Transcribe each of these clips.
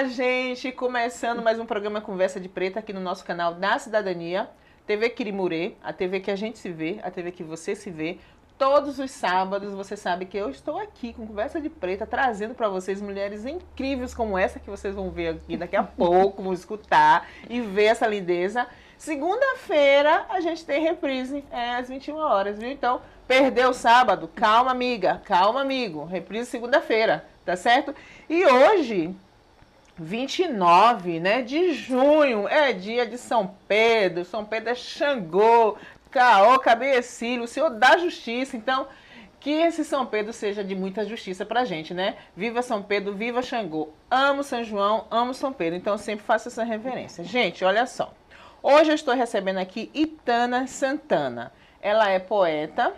Olá, gente! Começando mais um programa Conversa de Preta aqui no nosso canal da Cidadania, TV Quirimurê, a TV que a gente se vê, a TV que você se vê. Todos os sábados, você sabe que eu estou aqui com Conversa de Preta, trazendo para vocês mulheres incríveis como essa que vocês vão ver aqui daqui a pouco, vão escutar e ver essa lindeza. Segunda-feira a gente tem reprise, às 21 horas, viu? Então, perdeu o sábado? Calma, amiga, calma, amigo. Reprise segunda-feira, tá certo? E hoje, 29, né, de junho, é dia de São Pedro. São Pedro é Xangô, Caô, Cabecilho, o Senhor da Justiça. Então, que esse São Pedro seja de muita justiça pra gente, né? Viva São Pedro, viva Xangô. Amo São João, amo São Pedro. Então, sempre faço essa reverência. Gente, olha só. Hoje eu estou recebendo aqui Itana Santana. Ela é poeta,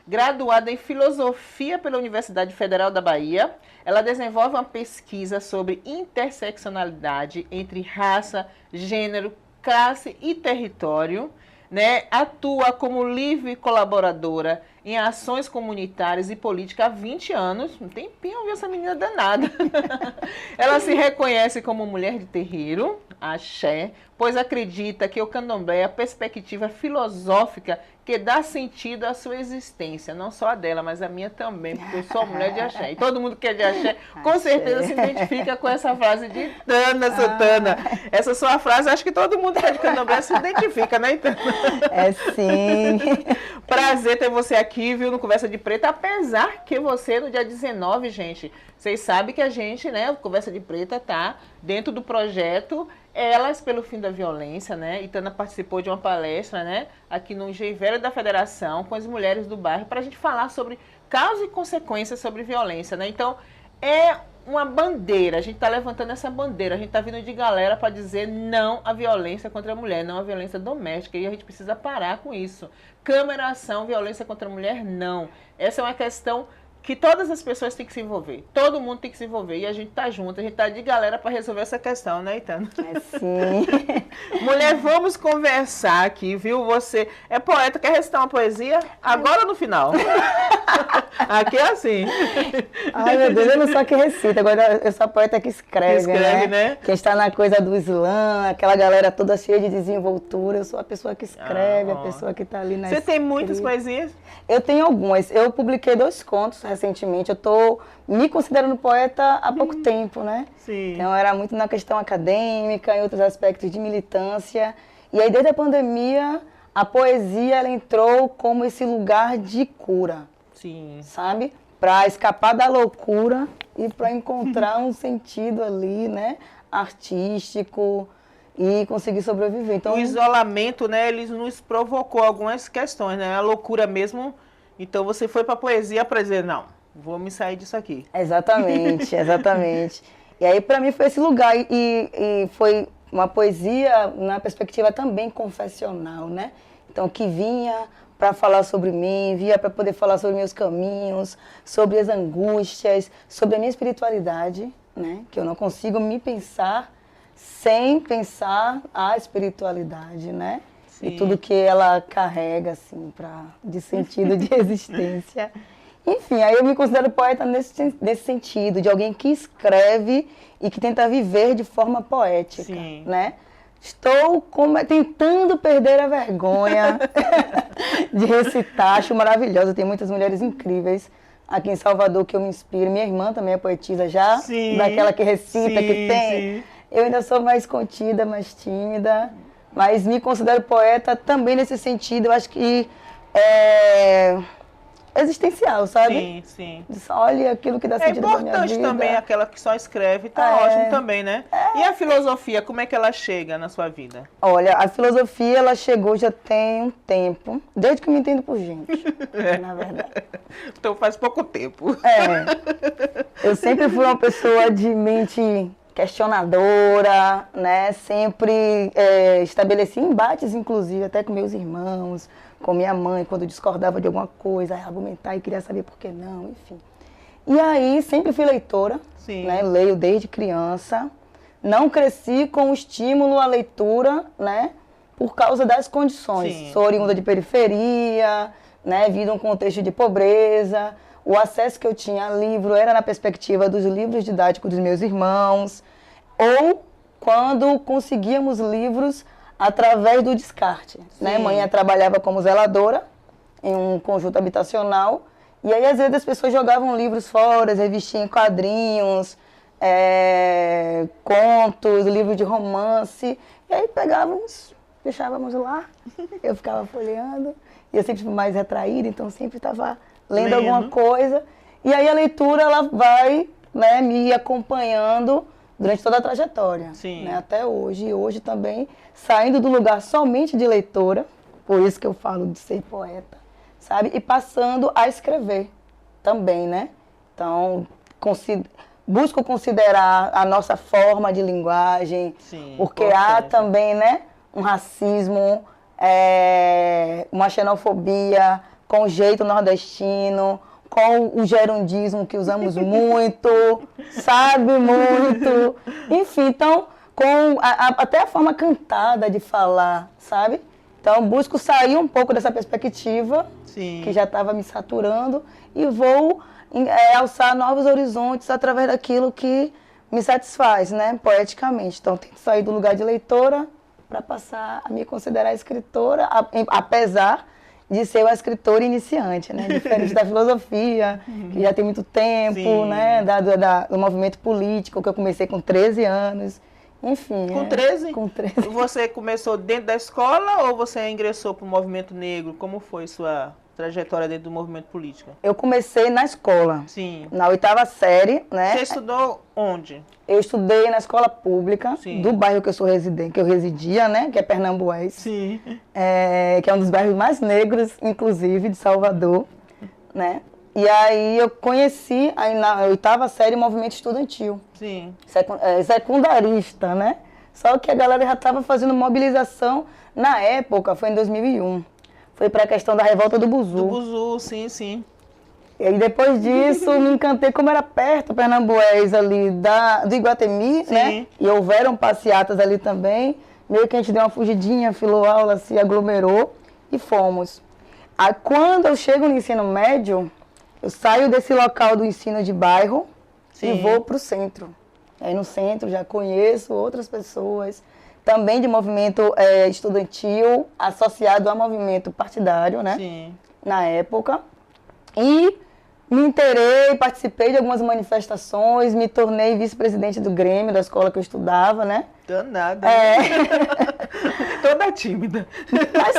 graduada em Filosofia pela Universidade Federal da Bahia. Ela desenvolve uma pesquisa sobre interseccionalidade entre raça, gênero, classe e território. Né? Atua como livre colaboradora em ações comunitárias e políticas há 20 anos. Um tempinho eu vi essa menina danada. Ela se reconhece como mulher de terreiro, axé, pois acredita que o candomblé é a perspectiva filosófica que dá sentido à sua existência. Não só a dela, mas a minha também, porque eu sou mulher de axé. E todo mundo que é de axé, com certeza se identifica com essa frase de Itana Santana. Essa sua frase, acho que todo mundo que é de candomblé se identifica, né, Itana? É sim. Prazer ter você aqui, viu, no Conversa de Preta, apesar que você, no dia 19, gente, vocês sabem que a gente, né, o Conversa de Preta tá dentro do projeto Elas pelo Fim da Violência, né? Itana participou de uma palestra, né, aqui no Engenho Velho da Federação, com as mulheres do bairro, para a gente falar sobre causas e consequências sobre violência, né? Então, é uma bandeira, a gente está levantando essa bandeira, a gente está vindo de galera para dizer não à violência contra a mulher, não à violência doméstica, e a gente precisa parar com isso. Câmara ação, violência contra a mulher, não. Essa é uma questão que todas as pessoas têm que se envolver, todo mundo tem que se envolver, e a gente tá junto, a gente tá de galera para resolver essa questão, né, Itana? É sim. Mulher, vamos conversar aqui, viu? Você é poeta, quer recitar uma poesia? Agora ou no final? Aqui é assim. Ai, meu Deus, eu não sou a que recita, agora eu sou a poeta que escreve, né? Que está na coisa do slam, aquela galera toda cheia de desenvoltura, eu sou a pessoa que escreve, a pessoa que está ali na Você tem muitas poesias? Eu tenho algumas, eu publiquei 2 contos recentemente, eu estou me considerando poeta há pouco tempo, né? Sim. Então era muito na questão acadêmica, em outros aspectos de militância, e aí desde a pandemia a poesia ela entrou como esse lugar de cura. Sim. Sabe? Para escapar da loucura e para encontrar um sentido ali, né? Artístico e conseguir sobreviver. Então, o isolamento, né? Ele nos provocou algumas questões, né? A loucura mesmo. Então você foi para a poesia para dizer, não, vou me sair disso aqui. Exatamente, exatamente. E aí para mim foi esse lugar e foi uma poesia na perspectiva também confessional, né? Então que vinha para falar sobre mim, via para poder falar sobre meus caminhos, sobre as angústias, sobre a minha espiritualidade, né? Que eu não consigo me pensar sem pensar a espiritualidade, né? Sim. E tudo que ela carrega, assim, de sentido de existência. Enfim, aí eu me considero poeta nesse sentido, de alguém que escreve e que tenta viver de forma poética, Sim. né? Estou tentando perder a vergonha de recitar, acho maravilhosa, tem muitas mulheres incríveis aqui em Salvador que eu me inspiro, minha irmã também é poetisa já, sim, daquela que recita, sim, que tem, sim. Eu ainda sou mais contida, mais tímida, mas me considero poeta também nesse sentido, eu acho que é existencial, sabe? Sim, sim. Olha aquilo que dá sentido pra minha vida. É importante também aquela que só escreve, tá ótimo também, né? E a filosofia, como é que ela chega na sua vida? Olha, a filosofia, ela chegou já tem um tempo, desde que eu me entendo por gente, na verdade. Então faz pouco tempo. Eu sempre fui uma pessoa de mente questionadora, né? Sempre estabeleci embates, inclusive, até com meus irmãos, com minha mãe, quando discordava de alguma coisa, argumentar e queria saber por que não, enfim. E aí, sempre fui leitora, né? Leio desde criança. Não cresci com o estímulo à leitura, né? Por causa das condições. Sim. Sou oriunda de periferia, né? Vivo um contexto de pobreza. O acesso que eu tinha a livro era na perspectiva dos livros didáticos dos meus irmãos. ou quando conseguíamos livros através do descarte, né? Mãe trabalhava como zeladora em um conjunto habitacional, e aí às vezes as pessoas jogavam livros fora, revistinhas em quadrinhos, contos, livros de romance, e aí pegávamos, deixávamos lá, eu ficava folheando, e eu sempre fui mais retraída, então sempre estava lendo alguma coisa, e aí a leitura ela vai, né, me acompanhando durante toda a trajetória, né, até hoje, e hoje também saindo do lugar somente de leitora, por isso que eu falo de ser poeta, sabe, e passando a escrever também, né, então busco considerar a nossa forma de linguagem, porque há também, né, um racismo, uma xenofobia com o jeito nordestino, com o gerundismo que usamos muito, sabe, muito. Enfim, então, com até a forma cantada de falar, sabe? Então, busco sair um pouco dessa perspectiva, que já estava me saturando, e vou alçar novos horizontes através daquilo que me satisfaz, né, poeticamente. Então, tento sair do lugar de leitora para passar a me considerar escritora, apesar de ser uma escritora iniciante, né, diferente da filosofia, que já tem muito tempo, né, do movimento político, que eu comecei com 13 anos, enfim. Com 13? Com 13. Você começou dentro da escola ou você ingressou para o movimento negro? Como foi sua trajetória dentro do movimento político? Eu comecei na escola, na 8ª série, né. Você estudou onde? Eu estudei na escola pública do bairro que eu sou residente, que eu residia, né, que é Pernambués, que é um dos bairros mais negros, inclusive, de Salvador, né. E aí eu conheci, aí na 8ª série, o movimento estudantil, secundarista, né. Só que a galera já estava fazendo mobilização, na época, foi em 2001. Foi para a questão da revolta do Buzu. Do Buzu, sim. E aí depois disso me encantei, como era perto, Pernambués ali do Iguatemi, né? E houveram passeatas ali também. Meio que a gente deu uma fugidinha, filou aula, se aglomerou e fomos. Aí quando eu chego no ensino médio, eu saio desse local do ensino de bairro e vou para o centro. Aí no centro já conheço outras pessoas, também de movimento estudantil, associado a movimento partidário, né? Na época. E me inteirei, participei de algumas manifestações, me tornei vice-presidente do Grêmio, da escola que eu estudava, né? Danada. Toda tímida. Mas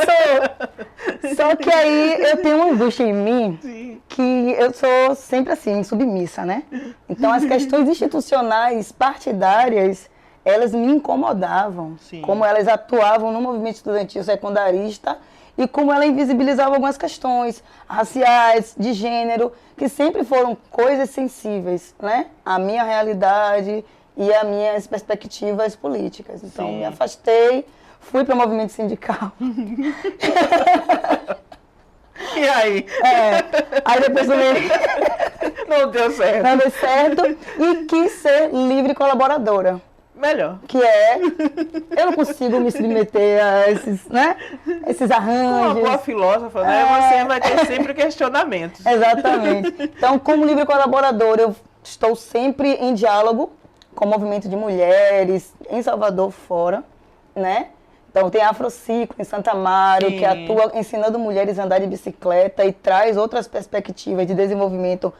só que aí eu tenho uma angústia em mim, que eu sou sempre assim, submissa, né? Então as questões institucionais, partidárias, elas me incomodavam, como elas atuavam no movimento estudantil secundarista e como ela invisibilizava algumas questões raciais, de gênero, que sempre foram coisas sensíveis, né? À minha realidade e às minhas perspectivas políticas. Então, me afastei, fui para o movimento sindical. E aí? Aí depois não deu certo. Não deu certo e quis ser livre colaboradora. Melhor. Que eu não consigo me submeter a esses, né, esses arranjos. Uma boa filósofa, né? Você vai ter sempre questionamentos. Exatamente. Então, como livre colaboradora, eu estou sempre em diálogo com o movimento de mulheres, em Salvador, fora, né? Então, tem a Afrociclo em Santa Amaro, que atua ensinando mulheres a andar de bicicleta e traz outras perspectivas de desenvolvimento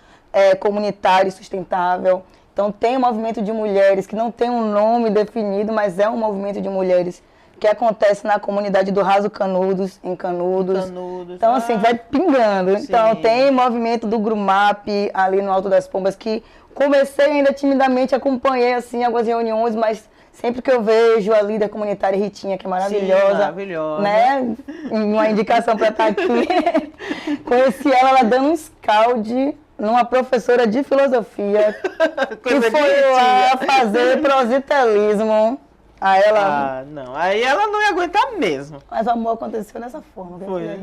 comunitário e sustentável. Então, tem um movimento de mulheres que não tem um nome definido, mas é um movimento de mulheres que acontece na comunidade do Raso Canudos, em Canudos. Então, assim, vai pingando. Então, tem movimento do Grumap ali no Alto das Pombas, que comecei ainda timidamente, acompanhei, assim, algumas reuniões, mas sempre que eu vejo a líder comunitária Ritinha, que é maravilhosa, maravilhosa, né? Uma indicação para estar aqui. Conheci ela dando um scald numa professora de filosofia que foi lá fazer prositelismo. Aí ela... não. Aí ela não ia aguentar mesmo. Mas o amor aconteceu dessa forma. Foi. É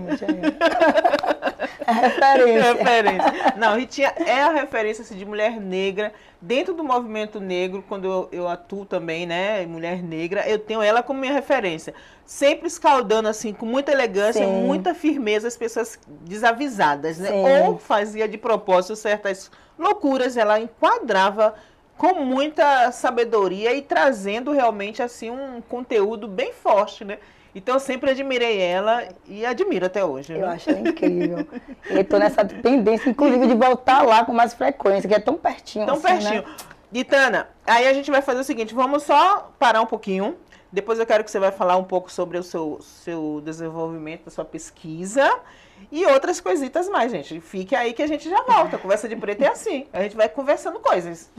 referência. Não, Ritinha é a referência assim, de mulher negra. Dentro do movimento negro, quando eu atuo também, né, mulher negra, eu tenho ela como minha referência. Sempre escaldando, assim, com muita elegância, muita firmeza, as pessoas desavisadas, né? Ou fazia de propósito certas loucuras, ela enquadrava com muita sabedoria e trazendo realmente assim um conteúdo bem forte, né? Então eu sempre admirei ela e admiro até hoje. Eu acho ela incrível. E eu tô nessa tendência, inclusive, de voltar lá com mais frequência, que é tão pertinho Tão assim, pertinho. né? Ditana, aí a gente vai fazer o seguinte, vamos só parar um pouquinho. Depois eu quero que você vai falar um pouco sobre o seu desenvolvimento, da sua pesquisa e outras coisitas mais, gente. Fique aí que a gente já volta. Conversa de preto é assim. A gente vai conversando coisas.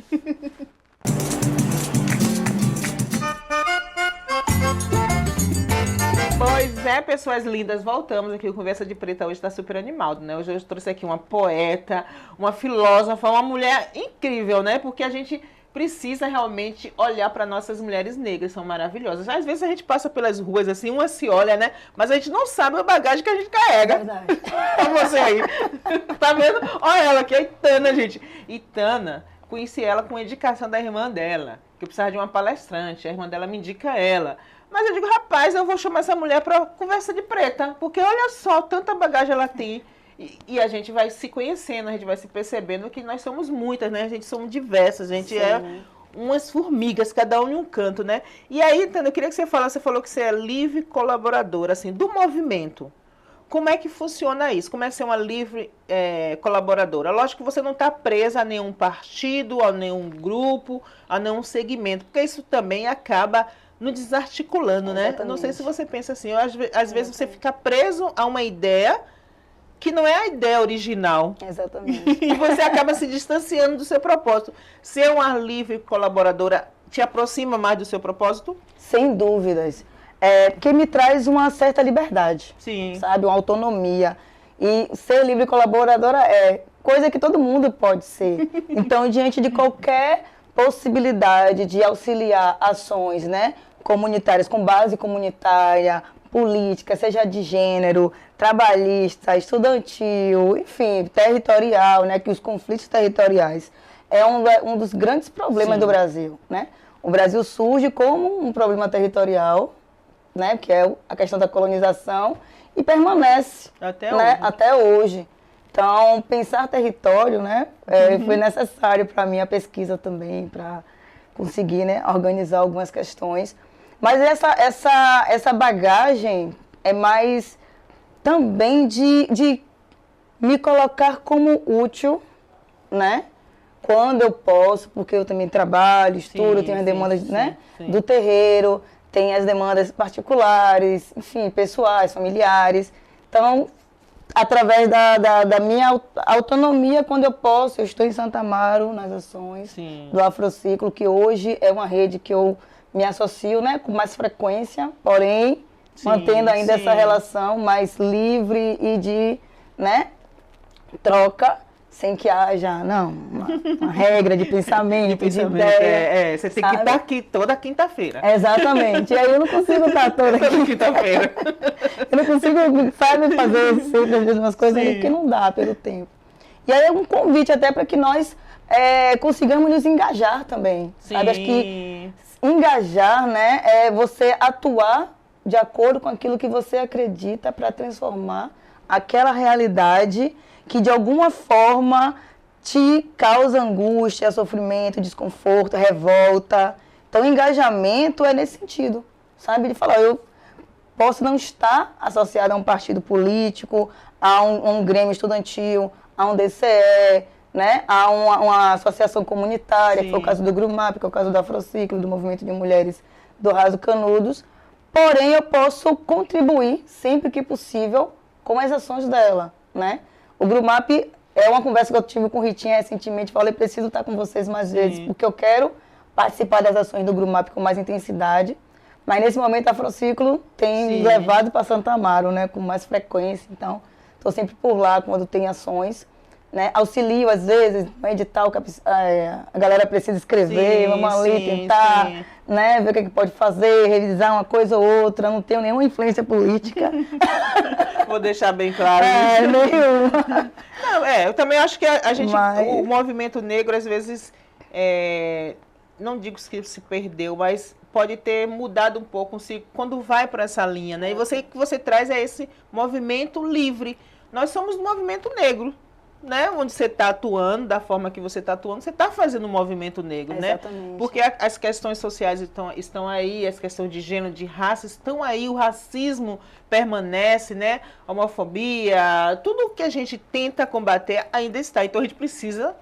Pois é, pessoas lindas, voltamos aqui. O Conversa de Preta hoje está super animado, né? Hoje eu trouxe aqui uma poeta, uma filósofa, uma mulher incrível, né? Porque a gente precisa realmente olhar para nossas mulheres negras, são maravilhosas. Às vezes a gente passa pelas ruas assim, uma se olha, né? Mas a gente não sabe a bagagem que a gente carrega. Verdade. Olha você aí. Tá vendo? Olha ela aqui, a Itana, gente. Itana, conheci ela com a indicação da irmã dela, que eu precisava de uma palestrante. A irmã dela me indica ela. Mas eu digo, rapaz, eu vou chamar essa mulher para conversa de preta, porque olha só, tanta bagagem ela tem. E a gente vai se conhecendo, a gente vai se percebendo que nós somos muitas, né? A gente somos diversas, a gente é umas formigas, cada um em um canto, né? E aí, Tânia, eu queria que você falasse, você falou que você é livre colaboradora, assim, do movimento. Como é que funciona isso? Como é ser uma livre colaboradora? Lógico que você não está presa a nenhum partido, a nenhum grupo, a nenhum segmento, porque isso também acaba nos desarticulando, né? Eu não sei se você pensa assim, às vezes você fica preso a uma ideia que não é a ideia original. Exatamente. E você acaba se distanciando do seu propósito. Ser uma livre colaboradora te aproxima mais do seu propósito? Sem dúvidas. Porque me traz uma certa liberdade. Sim. Sabe? Uma autonomia. E ser livre colaboradora é coisa que todo mundo pode ser. Então, diante de qualquer possibilidade de auxiliar ações, né, comunitárias, com base comunitária, política, seja de gênero, trabalhista, estudantil, enfim, territorial, né, que os conflitos territoriais é um dos grandes problemas do Brasil, né? O Brasil surge como um problema territorial, né, que é a questão da colonização, e permanece até hoje. Então, pensar território, né, foi necessário para a minha pesquisa também, para conseguir, né, organizar algumas questões. Mas essa bagagem é mais também de me colocar como útil, né? Quando eu posso, porque eu também trabalho, estudo, tenho as demandas, né, do terreiro, tem as demandas particulares, enfim, pessoais, familiares. Então, através da minha autonomia, quando eu posso, eu estou em Santa Amaro, nas ações do Afrociclo, que hoje é uma rede que eu me associo, né, com mais frequência, porém, mantendo ainda essa relação mais livre e de, né, troca, sem que haja, uma regra de pensamento, de ideia. Você tem que estar aqui toda quinta-feira. Exatamente. E aí eu não consigo estar toda quinta-feira. Eu não consigo, sabe, fazer sempre as mesmas coisas, porque não dá pelo tempo. E aí é um convite até para que nós consigamos nos engajar também. Sabe? Acho que engajar, né, é você atuar de acordo com aquilo que você acredita para transformar aquela realidade que de alguma forma te causa angústia, sofrimento, desconforto, revolta. Então, engajamento é nesse sentido, sabe? De falar, eu posso não estar associado a um partido político, a um grêmio estudantil, a um DCE, né? A uma associação comunitária, que foi o caso do GRUMAP, que é o caso do Afrociclo, do Movimento de Mulheres do Raso Canudos. Porém, eu posso contribuir, sempre que possível, com as ações dela, né? O GRUMAP é uma conversa que eu tive com o Ritinha recentemente. Falei, preciso estar com vocês mais vezes, porque eu quero participar das ações do GRUMAP com mais intensidade. Mas nesse momento a Afrociclo tem levado para Santa Amaro, né, com mais frequência. Então, estou sempre por lá quando tem ações. Né? Auxilio, às vezes, um edital que a galera precisa escrever, vamos ali tentar, né, ver o que pode fazer, revisar uma coisa ou outra. Não tenho nenhuma influência política. Vou deixar bem claro. Nenhuma. Não, eu também acho que a gente, o movimento negro, às vezes, não digo que se perdeu, mas pode ter mudado um pouco quando vai para essa linha, né? E o que você traz é esse movimento livre. Nós somos um movimento negro. né, onde você está atuando, da forma que você está atuando, você está fazendo um movimento negro, Exatamente. né? Porque as questões sociais estão aí, as questões de gênero, de raça estão aí, o racismo permanece, né? A homofobia, tudo que a gente tenta combater ainda está. Então a gente precisa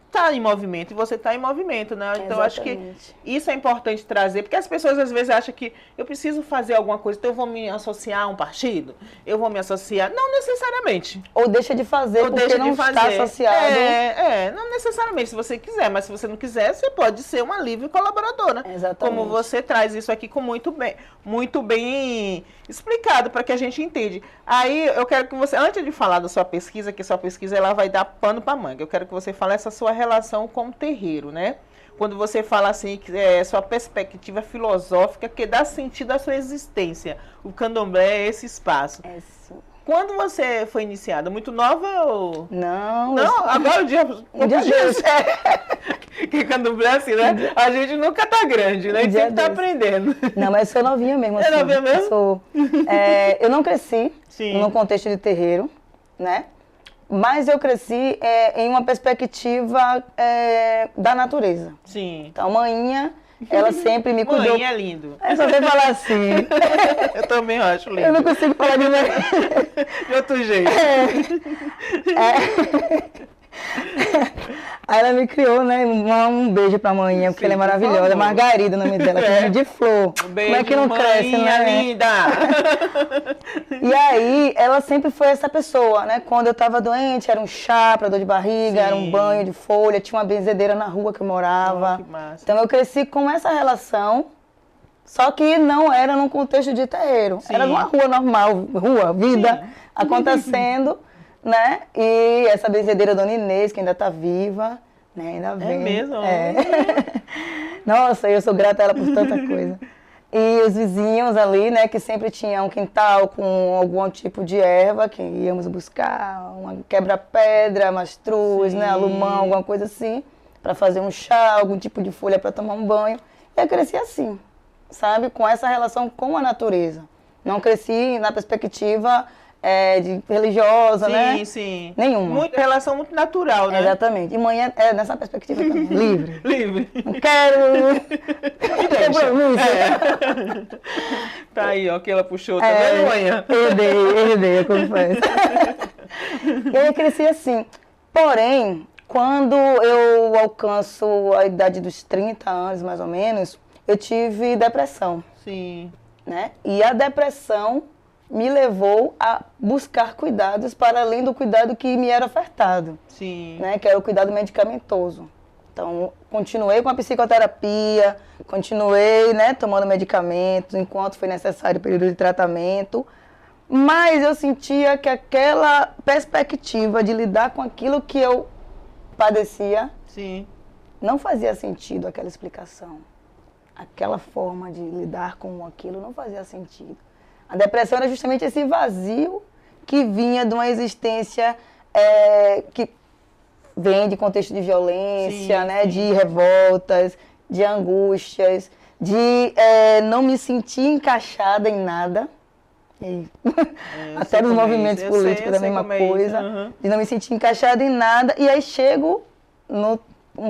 estar em movimento, e você está em movimento, né? Então eu acho que isso é importante trazer, porque as pessoas às vezes acham que eu preciso fazer alguma coisa, então eu vou me associar a um partido, eu vou me associar, não necessariamente. Ou deixa de fazer porque não está associado. Não necessariamente, se você quiser, mas se você não quiser, você pode ser uma livre colaboradora. Exatamente. Como você traz isso aqui com muito bem explicado, para que a gente entenda. Aí eu quero que você, antes de falar da sua pesquisa, que sua pesquisa ela vai dar pano para manga, eu quero que você fale essa sua relação com o terreiro, né? Quando você fala assim, que sua perspectiva filosófica que dá sentido à sua existência. O candomblé é esse espaço. É sim. Quando você foi iniciada? Muito nova ou... Não. Agora o dia... Que candomblé é assim, né? A gente nunca tá grande, né? A gente sempre tá aprendendo. Não, mas sou novinha mesmo. Assim. É novinha mesmo? Eu não cresci num contexto de terreiro, né? Mas eu cresci em uma perspectiva da natureza. Sim. Então, a maninha, ela sempre me cuidou. Mãe é lindo. É só você falar assim. Eu também acho lindo. Eu não consigo falar de mãe. De outro jeito. Aí ela me criou, né? Um beijo pra maninha, porque ela é maravilhosa. Margarida, o nome dela, que é de flor. Um beijo, como é que não cresce, né? Linda! E aí, ela sempre foi essa pessoa, né? Quando eu tava doente, era um chá pra dor de barriga, era um banho de folha, tinha uma benzedeira na rua que eu morava. Que massa. Então eu cresci com essa relação, só que não era num contexto de terreiro. Sim. Era numa rua normal, vida acontecendo. Né? E essa benzedeira Dona Inês, que ainda tá viva, né? Ainda vem. É mesmo? Nossa, eu sou grata a ela por tanta coisa. E os vizinhos ali, né, que sempre tinham um quintal com algum tipo de erva, que íamos buscar, uma quebra-pedra, mastruz, né, alumão, alguma coisa assim, para fazer um chá, algum tipo de folha para tomar um banho. E eu cresci assim, sabe? Com essa relação com a natureza. Não cresci na perspectiva... de religiosa, né? Sim, sim. Nenhuma. Relação muito natural, né? Exatamente. E mãe é nessa perspectiva também. Livre. Livre. Não quero... Tá aí, ó, que ela puxou. Tá vendo, manhã? Herdei, eu confesso. E aí eu cresci assim. Porém, quando eu alcanço a idade dos 30 anos, mais ou menos, eu tive depressão. Sim. Né? E a depressão me levou a buscar cuidados para além do cuidado que me era ofertado. Sim. Né? Que era o cuidado medicamentoso. Então, continuei com a psicoterapia, continuei, né, tomando medicamentos enquanto foi necessário o período de tratamento, mas eu sentia que aquela perspectiva de lidar com aquilo que eu padecia não fazia sentido, aquela explicação. Aquela forma de lidar com aquilo não fazia sentido. A depressão era justamente esse vazio que vinha de uma existência que vem de contexto de violência, né? De revoltas, de angústias, de não me sentir encaixada em nada. Até nos movimentos políticos, a mesma coisa. De não me sentir encaixada em nada. E aí chego no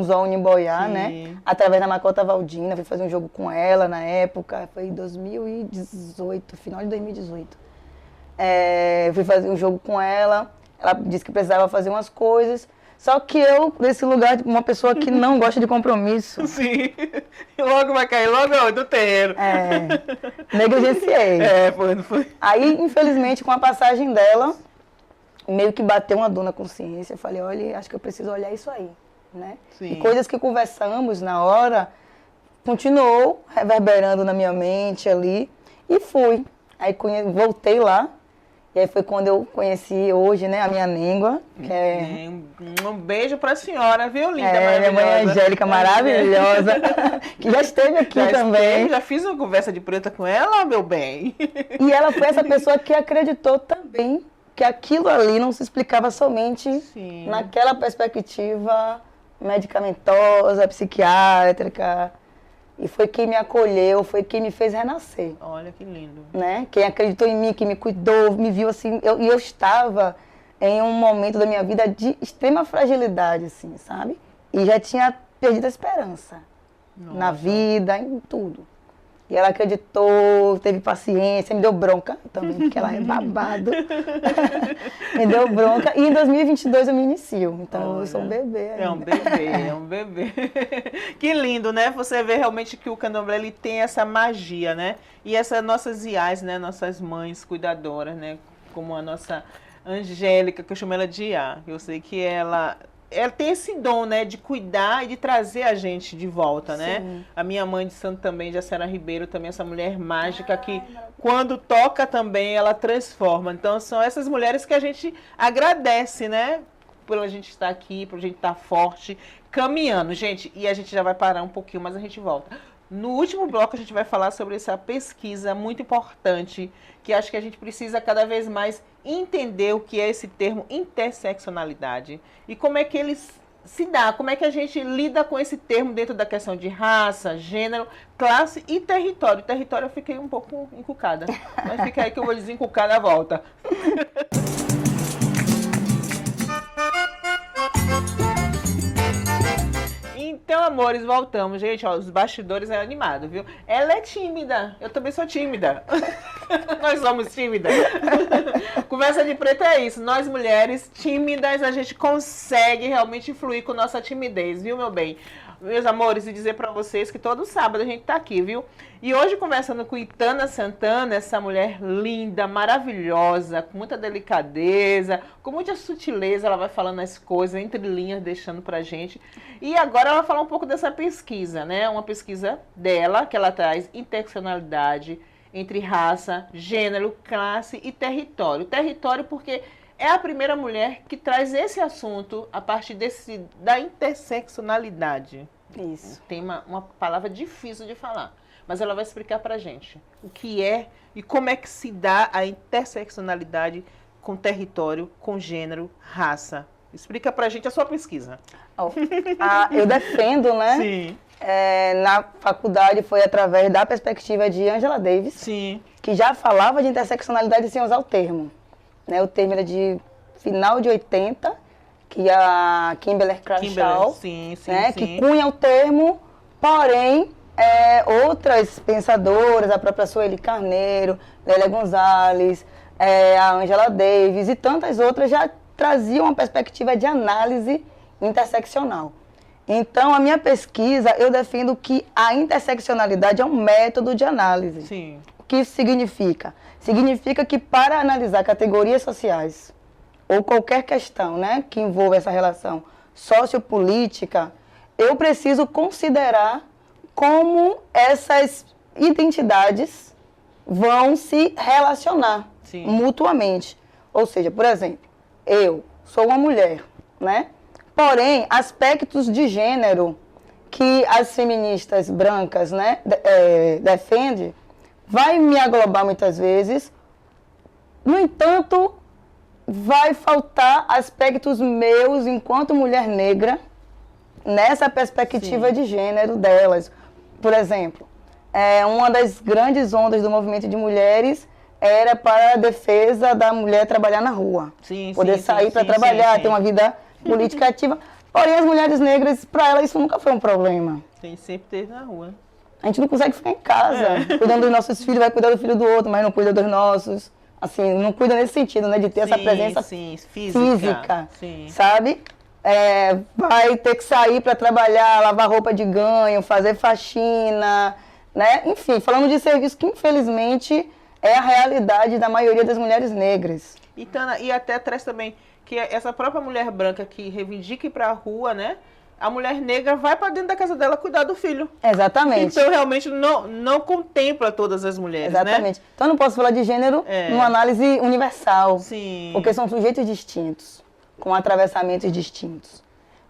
Zone Boiá, né? Através da Macota Valdina, fui fazer um jogo com ela na época, foi em 2018, final de 2018. Fui fazer um jogo com ela disse que precisava fazer umas coisas, só que eu, nesse lugar, tipo, uma pessoa que não gosta de compromisso. Sim, e logo vai cair logo do terreiro. Negligenciei. Foi. Aí, infelizmente, com a passagem dela, meio que bateu uma dor na consciência, eu falei, olha, acho que eu preciso olhar isso aí. Né? E coisas que conversamos na hora continuou reverberando na minha mente ali e fui. Aí voltei lá e aí foi quando eu conheci hoje, né, a minha língua. Um beijo pra senhora, viu, linda, minha mãe Angélica, maravilhosa, que já esteve aqui também. Já fiz uma conversa de preta com ela, meu bem. E ela foi essa pessoa que acreditou também que aquilo ali não se explicava somente naquela perspectiva medicamentosa, psiquiátrica, e foi quem me acolheu, foi quem me fez renascer. Olha que lindo. Né? Quem acreditou em mim, quem me cuidou, me viu assim, eu estava em um momento da minha vida de extrema fragilidade, assim, sabe? E já tinha perdido a esperança na vida, em tudo. E ela acreditou, teve paciência, me deu bronca também, porque ela é babado. Me deu bronca. E em 2022 eu me inicio. Então, olha, eu sou um bebê ainda. É um bebê, é um bebê. Que lindo, né? Você vê realmente que o candomblé, ele tem essa magia, né? E essas nossas iás, né? Nossas mães cuidadoras, né? Como a nossa Angélica, que eu chamo ela de Iá. Eu sei que ela tem esse dom, né, de cuidar e de trazer a gente de volta, né? Sim. A minha mãe de santo também, Jacera Ribeiro, também essa mulher mágica que quando toca também ela transforma. Então são essas mulheres que a gente agradece, né? Por a gente estar aqui, por a gente estar forte, caminhando, gente. E a gente já vai parar um pouquinho, mas a gente volta. No último bloco a gente vai falar sobre essa pesquisa muito importante, que acho que a gente precisa cada vez mais entender o que é esse termo interseccionalidade e como é que ele se dá, como é que a gente lida com esse termo dentro da questão de raça, gênero, classe e território. Território eu fiquei um pouco encucada, mas fica aí que eu vou desencucar na volta. Então, amores, voltamos. Gente, ó, os bastidores é animado, viu? Ela é tímida. Eu também sou tímida. Nós somos tímidas. Conversa de preto é isso. Nós, mulheres tímidas, a gente consegue realmente fluir com nossa timidez, viu, meu bem? Meus amores, e dizer pra vocês que todo sábado a gente tá aqui, viu? E hoje conversando com Itana Santana, essa mulher linda, maravilhosa, com muita delicadeza, com muita sutileza, ela vai falando as coisas, entre linhas, deixando pra gente. E agora ela vai falar um pouco dessa pesquisa, né? Uma pesquisa dela, que ela traz interseccionalidade entre raça, gênero, classe e território. Território porque é a primeira mulher que traz esse assunto a partir da interseccionalidade. Isso. Tem uma palavra difícil de falar, mas ela vai explicar pra gente o que é e como é que se dá a interseccionalidade com território, com gênero, raça. Explica pra gente a sua pesquisa. Eu defendo, né? Sim. Na faculdade foi através da perspectiva de Angela Davis, Sim. que já falava de interseccionalidade sem usar o termo. Né? O termo era de final de 80, que a Kimberly Crenshaw, né? Que cunha o termo, porém, outras pensadoras, a própria Sueli Carneiro, Lélia Gonzalez, a Angela Davis e tantas outras já traziam uma perspectiva de análise interseccional. Então, a minha pesquisa, eu defendo que a interseccionalidade é um método de análise. Sim. O que isso significa? Significa que para analisar categorias sociais ou qualquer questão, né, que envolva essa relação sociopolítica, eu preciso considerar como essas identidades vão se relacionar mutuamente. Ou seja, por exemplo, eu sou uma mulher, né? Porém, aspectos de gênero que as feministas brancas, né, defendem, vai me aglobar muitas vezes. No entanto, vai faltar aspectos meus enquanto mulher negra nessa perspectiva de gênero delas. Por exemplo, uma das grandes ondas do movimento de mulheres era para a defesa da mulher trabalhar na rua. Poder sair para trabalhar, ter uma vida política ativa. Porém, as mulheres negras, para elas, isso nunca foi um problema. Sempre teve na rua. A gente não consegue ficar em casa, cuidando dos nossos filhos, vai cuidar do filho do outro, mas não cuida dos nossos. Assim, não cuida nesse sentido, né? De ter essa presença física, sabe? Vai ter que sair para trabalhar, lavar roupa de ganho, fazer faxina, né? Enfim, falando de serviço que, infelizmente, é a realidade da maioria das mulheres negras. E até traz também que essa própria mulher branca que reivindica ir para a rua, né? A mulher negra vai para dentro da casa dela cuidar do filho. Exatamente. Então, realmente, não contempla todas as mulheres, exatamente. Né? Então, eu não posso falar de gênero numa análise universal. Sim. Porque são sujeitos distintos, com atravessamentos distintos.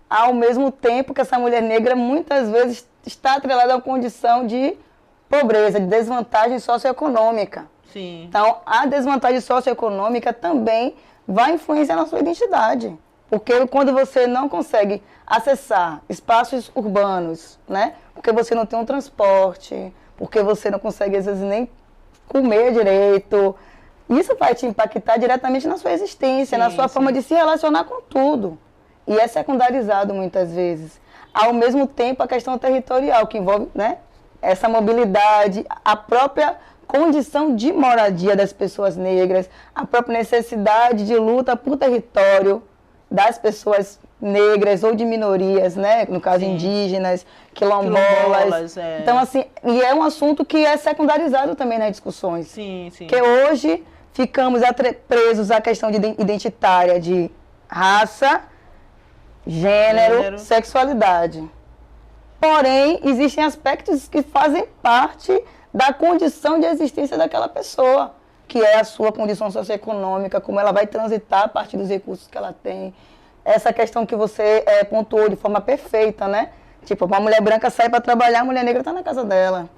Ao mesmo tempo que essa mulher negra, muitas vezes, está atrelada a uma condição de pobreza, de desvantagem socioeconômica. Sim. Então, a desvantagem socioeconômica também vai influenciar na sua identidade. Porque quando você não consegue acessar espaços urbanos, né? Porque você não tem um transporte, porque você não consegue, às vezes, nem comer direito, isso vai te impactar diretamente na sua existência, na sua forma de se relacionar com tudo. E é secundarizado muitas vezes. Ao mesmo tempo, a questão territorial, que envolve, né, essa mobilidade, a própria condição de moradia das pessoas negras, a própria necessidade de luta por território das pessoas negras ou de minorias, né, no caso indígenas, quilombolas. Então, assim, e é um assunto que é secundarizado também nas discussões. Sim, sim. Que hoje ficamos presos à questão identitária de raça, gênero, sexualidade. Porém, existem aspectos que fazem parte da condição de existência daquela pessoa, que é a sua condição socioeconômica, como ela vai transitar a partir dos recursos que ela tem. Essa questão que você pontuou de forma perfeita, né? Tipo, uma mulher branca sai para trabalhar, a mulher negra está na casa dela.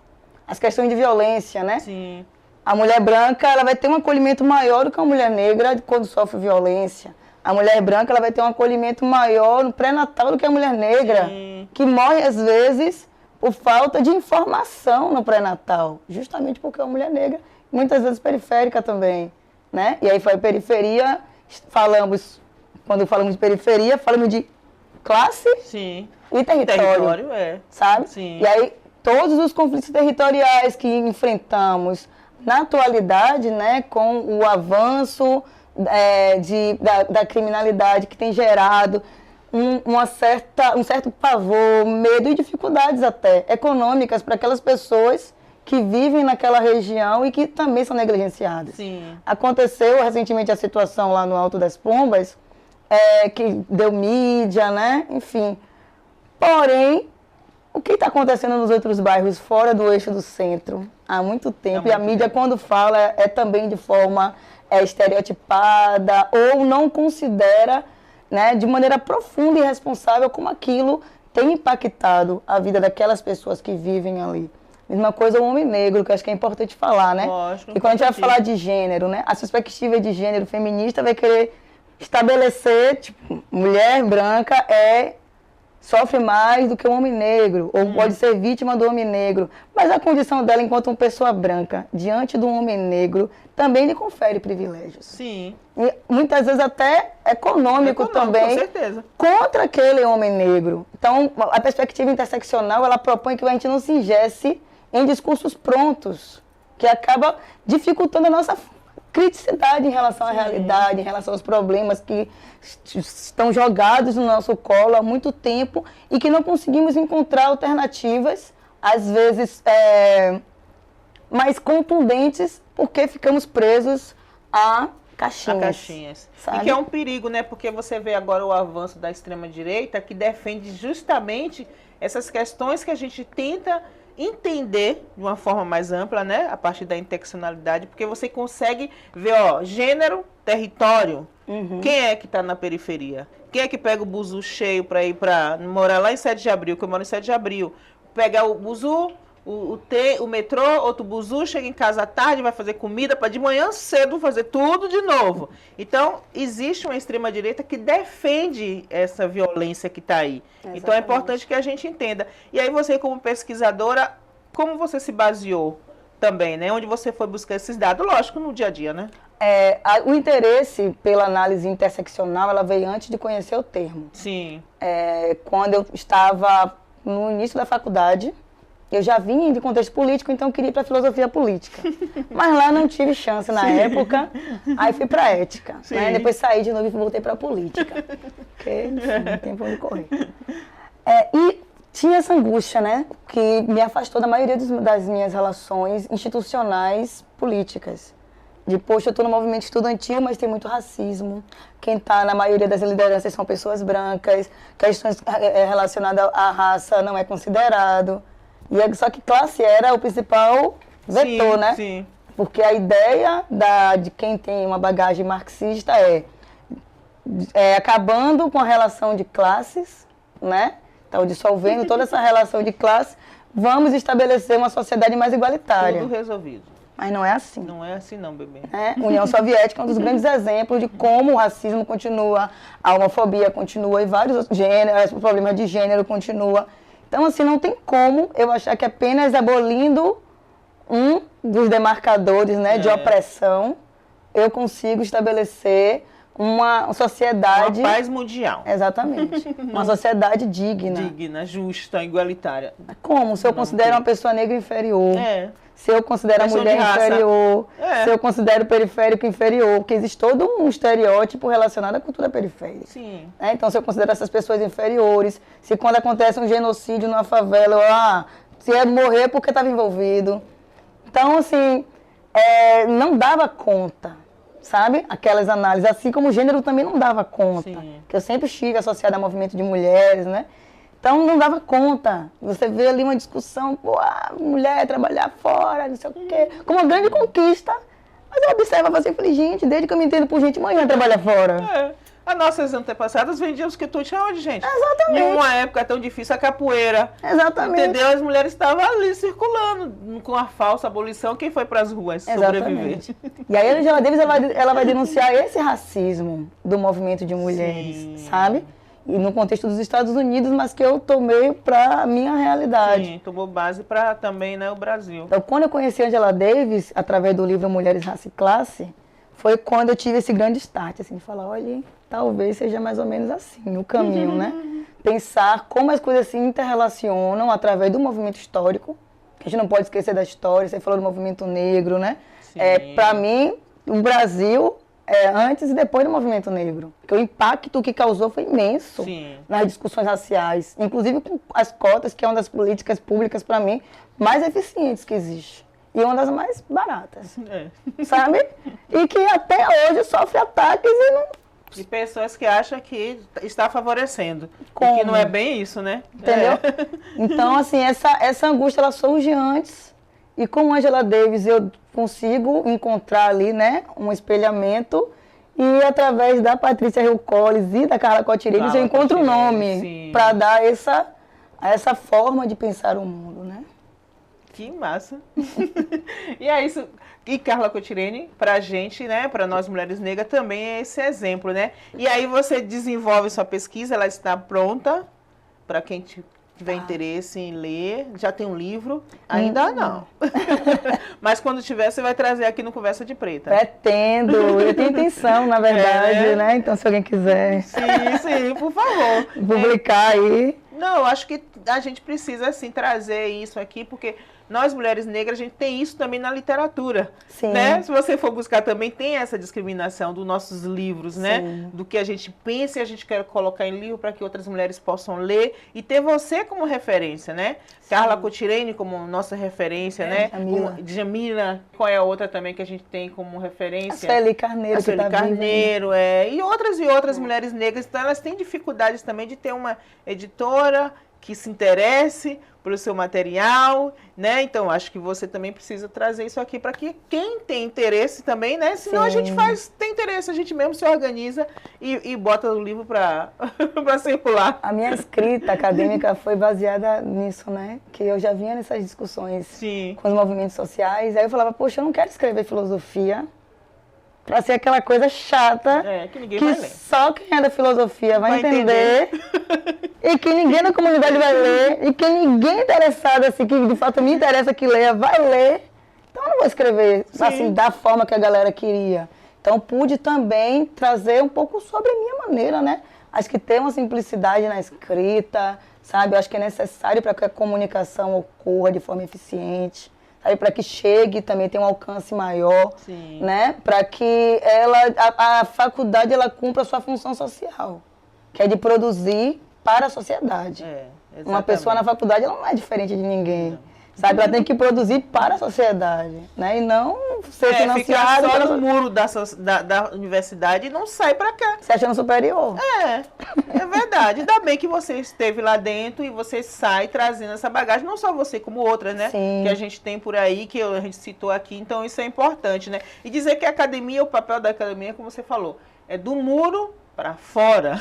As questões de violência, né? Sim. A mulher branca, ela vai ter um acolhimento maior do que a mulher negra quando sofre violência. A mulher branca, ela vai ter um acolhimento maior no pré-natal do que a mulher negra, que morre às vezes por falta de informação no pré-natal, justamente porque é uma mulher negra, muitas vezes periférica também, né? E aí foi a periferia, quando falamos de periferia, falamos de classe e território, sabe? Sim. E aí todos os conflitos territoriais que enfrentamos na atualidade, né, com o avanço da criminalidade que tem gerado um certo pavor, medo e dificuldades até econômicas para aquelas pessoas que vivem naquela região e que também são negligenciadas. Sim. Aconteceu recentemente a situação lá no Alto das Pombas, que deu mídia, né? Enfim. Porém, o que está acontecendo nos outros bairros fora do eixo do centro há muito tempo, e a mídia, quando fala, é também de forma estereotipada ou não considera, né, de maneira profunda e responsável como aquilo tem impactado a vida daquelas pessoas que vivem ali. Mesma coisa o homem negro, que eu acho que é importante falar, né? Lógico, e quando a gente vai falar de gênero, né, a perspectiva de gênero feminista vai querer estabelecer, tipo, mulher branca sofre mais do que o homem negro, ou pode ser vítima do homem negro. Mas a condição dela, enquanto uma pessoa branca, diante do homem negro, também lhe confere privilégios. Sim. E muitas vezes até econômico também, com certeza, contra aquele homem negro. Então, a perspectiva interseccional, ela propõe que a gente não se ingesse em discursos prontos, que acaba dificultando a nossa criticidade em relação à realidade, em relação aos problemas que estão jogados no nosso colo há muito tempo e que não conseguimos encontrar alternativas, às vezes mais contundentes, porque ficamos presos a caixinhas. Sabe? E que é um perigo, né? Porque você vê agora o avanço da extrema-direita que defende justamente essas questões que a gente tenta entender de uma forma mais ampla, né, a partir da interseccionalidade, porque você consegue ver, gênero, território, quem é que está na periferia? Quem é que pega o buzu cheio para ir para morar lá em 7 de abril, que eu moro em 7 de abril, pega o buzu, o metrô, outro buzu, chega em casa à tarde, vai fazer comida para de manhã cedo fazer tudo de novo. Então, existe uma extrema-direita que defende essa violência que está aí. Exatamente. Então, é importante que a gente entenda. E aí, você, como pesquisadora, como você se baseou também, né? Onde você foi buscar esses dados? Lógico, no dia a dia, né? O interesse pela análise interseccional, ela veio antes de conhecer o termo. Sim. Quando eu estava no início da faculdade, eu já vim de contexto político, então queria ir para filosofia política. Mas lá não tive chance na época, aí fui para ética. Né? Depois saí de novo e voltei para política. Porque, enfim, não tem pra onde correr. E tinha essa angústia, né? Que me afastou da maioria das minhas relações institucionais políticas. Poxa, eu estou no movimento estudantil, mas tem muito racismo. Quem está na maioria das lideranças são pessoas brancas. Questões relacionadas à raça não é considerado. Só que classe era o principal vetor, né? Sim. Porque a ideia de quem tem uma bagagem marxista acabando com a relação de classes, né? Então, dissolvendo toda essa relação de classe, vamos estabelecer uma sociedade mais igualitária. Tudo resolvido. Mas não é assim. Não é assim não, bebê. União Soviética é um dos grandes exemplos de como o racismo continua, a homofobia continua e vários outros gêneros, o problema de gênero continua. Então, assim, não tem como eu achar que apenas abolindo um dos demarcadores, né, de opressão, eu consigo estabelecer uma sociedade... Uma paz mundial. Exatamente. Uma sociedade digna. Digna, justa, igualitária. Como? Se eu considero uma pessoa negra inferior. Se eu considero a Questão mulher de raça. inferior. Se eu considero o periférico inferior. Porque existe todo um estereótipo relacionado à cultura periférica. Sim. Então, se eu considero essas pessoas inferiores, se quando acontece um genocídio numa favela, se é morrer porque estava envolvido. Então, assim, não dava conta, sabe? Aquelas análises. Assim como o gênero também não dava conta. Sim. Que eu sempre estive associada a movimento de mulheres, né? Então, não dava conta. Você vê ali uma discussão, pô, mulher trabalhar fora, não sei o quê, como uma grande conquista. Mas eu observava assim, falei, gente, desde que eu me entendo por gente, mãe trabalha fora. As nossas antepassadas vendiam os quitutes aonde, gente? Exatamente. Em uma época tão difícil, a capoeira. Exatamente. Entendeu? As mulheres estavam ali circulando com a falsa abolição. Quem foi para as ruas sobreviver? E aí a Angela Davis ela vai denunciar esse racismo do movimento de mulheres, sabe? E no contexto dos Estados Unidos, mas que eu tomei para a minha realidade. Sim, tomou base para também, né, o Brasil. Então, quando eu conheci a Angela Davis, através do livro Mulheres, Raça e Classe, foi quando eu tive esse grande start, assim, de falar, olha, talvez seja mais ou menos assim o caminho, né? Pensar como as coisas se interrelacionam através do movimento histórico, que a gente não pode esquecer da história, você falou do movimento negro, né? Para mim, o Brasil antes e depois do movimento negro. Porque o impacto que causou foi imenso nas discussões raciais, inclusive com as cotas, que é uma das políticas públicas, para mim, mais eficientes que existe. E uma das mais baratas, sabe? E que até hoje sofre ataques e não... De pessoas que acham que está favorecendo. Como? E que não é bem isso, né? Entendeu? Então, assim, essa angústia, ela surge antes. E com Angela Davis eu consigo encontrar ali, né, um espelhamento. E através da Patrícia Hill Collins e da Carla Cottireles eu encontro um nome para dar essa forma de pensar o mundo, né? Que massa! E é isso. E Carla Cottirene, pra gente, né, para nós mulheres negras, também é esse exemplo, né? E aí você desenvolve sua pesquisa, ela está pronta para quem tiver interesse em ler. Já tem um livro? Ainda não. Mas quando tiver, você vai trazer aqui no Conversa de Preta. Pretendo, eu tenho intenção, na verdade, né? Então, se alguém quiser... Sim, por favor. Publicar aí. Não, eu acho que a gente precisa, assim, trazer isso aqui, porque nós, mulheres negras, a gente tem isso também na literatura, né? Se você for buscar também, tem essa discriminação dos nossos livros, né? Do que a gente pensa e a gente quer colocar em livro para que outras mulheres possam ler e ter você como referência, né? Carla Cottirene como nossa referência, né? Djamila, qual é a outra também que a gente tem como referência? A Sueli Carneiro. A Sueli Carneiro, E outras mulheres negras. Então, elas têm dificuldades também de ter uma editora que se interesse pelo seu material, né? Então, acho que você também precisa trazer isso aqui para que quem tem interesse também, né? Senão a gente tem interesse, a gente mesmo se organiza e bota o livro para circular. A minha escrita acadêmica foi baseada nisso, né? Que eu já vinha nessas discussões com os movimentos sociais. Aí eu falava, poxa, eu não quero escrever filosofia para ser aquela coisa chata que ninguém vai ler. Só quem é da filosofia vai entender. E que ninguém da comunidade vai ler. E que ninguém interessado, assim, que de fato me interessa que leia, vai ler. Então eu não vou escrever assim, da forma que a galera queria. Então pude também trazer um pouco sobre a minha maneira, né? Acho que tem uma simplicidade na escrita, sabe? Eu acho que é necessário para que a comunicação ocorra de forma eficiente. Para que chegue também tenha um alcance maior, né? Para que a faculdade ela cumpra a sua função social, que é de produzir para a sociedade. Uma pessoa na faculdade ela não é diferente de ninguém, sabe? Ela tem que produzir para a sociedade, né? E não ser financiada só no muro da universidade e não sai para cá. Se achando superior. É verdade. Ainda bem que você esteve lá dentro e você sai trazendo essa bagagem, não só você, como outras, né? Que a gente tem por aí, que a gente citou aqui, então isso é importante, né? E dizer que a academia, o papel da academia, como você falou, é do muro para fora.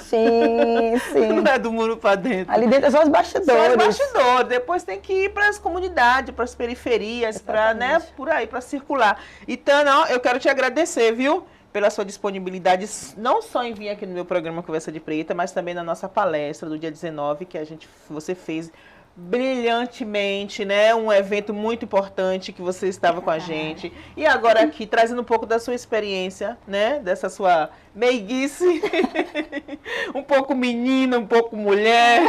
Não é do muro para dentro. Ali dentro é só os bastidores. Só os bastidores. Depois tem que ir para as comunidades, para as periferias, para, né, por aí, para circular. Então, eu quero te agradecer, viu? Pela sua disponibilidade, não só em vir aqui no meu programa Conversa de Preta, mas também na nossa palestra do dia 19, que você fez brilhantemente, né? Um evento muito importante que você estava com a gente. E agora aqui, trazendo um pouco da sua experiência, né? Dessa sua meiguice, um pouco menina, um pouco mulher,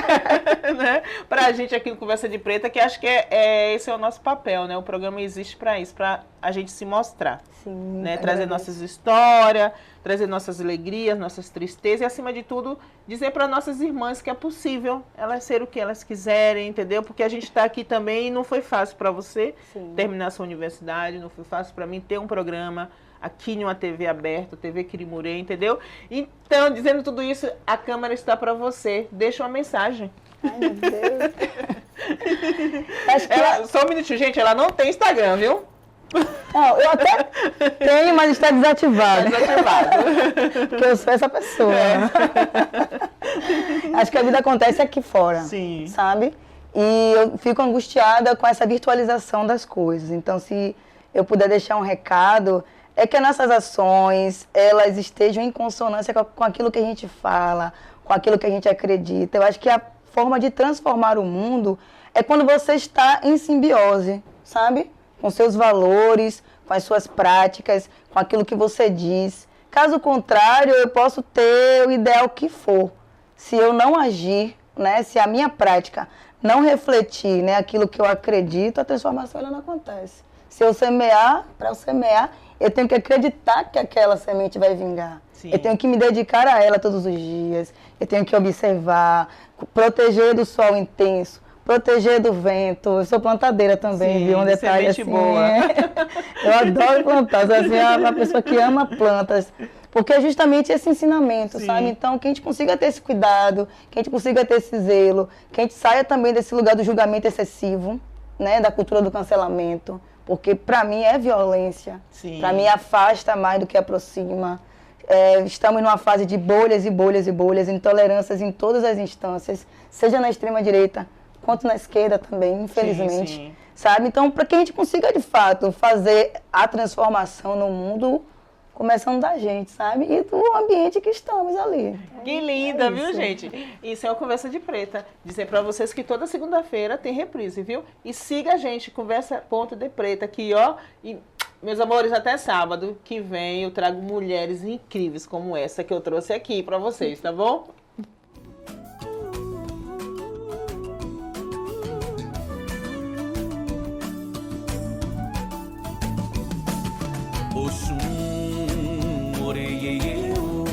né? Pra gente aqui no Conversa de Preta, que acho que esse é o nosso papel, né? O programa existe para isso, para a gente se mostrar. Sim, Né? Trazer nossas histórias, trazer nossas alegrias, nossas tristezas e, acima de tudo, dizer para nossas irmãs que é possível elas serem o que elas quiserem, entendeu? Porque a gente está aqui também e não foi fácil para você terminar sua universidade, não foi fácil para mim ter um programa aqui em uma TV aberta, TV Quirimurê, entendeu? Então, dizendo tudo isso, a câmera está para você. Deixa uma mensagem. Ai, meu Deus. Acho que Só um minutinho, gente, ela não tem Instagram, viu? Não, eu até tenho, mas está desativado. Está desativado. Porque eu sou essa pessoa. Acho que a vida acontece aqui fora. Sim. Sabe? E eu fico angustiada com essa virtualização das coisas. Então, se eu puder deixar um recado, é que as nossas ações, elas estejam em consonância com aquilo que a gente fala, com aquilo que a gente acredita. Eu acho que a forma de transformar o mundo é quando você está em simbiose, sabe? Com seus valores, com as suas práticas, com aquilo que você diz. Caso contrário, eu posso ter o ideal que for. Se eu não agir, né, se a minha prática não refletir, né, aquilo que eu acredito, a transformação ela não acontece. Se eu semear, para eu semear, eu tenho que acreditar que aquela semente vai vingar. Sim. Eu tenho que me dedicar a ela todos os dias. Eu tenho que observar, proteger do sol intenso, proteger do vento. Eu sou plantadeira também, sim, viu? Um detalhe assim. Boa. Eu adoro plantar, sou assim, uma pessoa que ama plantas. Porque é justamente esse ensinamento, sim, sabe? Então, que a gente consiga ter esse cuidado, que a gente consiga ter esse zelo, que a gente saia também desse lugar do julgamento excessivo, né? Da cultura do cancelamento. Porque, para mim, é violência. Para mim, afasta mais do que aproxima. Estamos numa fase de bolhas e bolhas e bolhas, intolerâncias em todas as instâncias, seja na extrema-direita, quanto na esquerda também, infelizmente. Sim, sim. Sabe? Então, para que a gente consiga, de fato, fazer a transformação no mundo, começando da gente, sabe? E do ambiente que estamos ali. Que linda, viu, gente? Isso é o Conversa de Preta. Dizer para vocês que toda segunda-feira tem reprise, viu? E siga a gente, Conversa.de Preta, aqui, ó. E, meus amores, até sábado que vem eu trago mulheres incríveis como essa que eu trouxe aqui para vocês, tá bom? Oxum, orei, eu,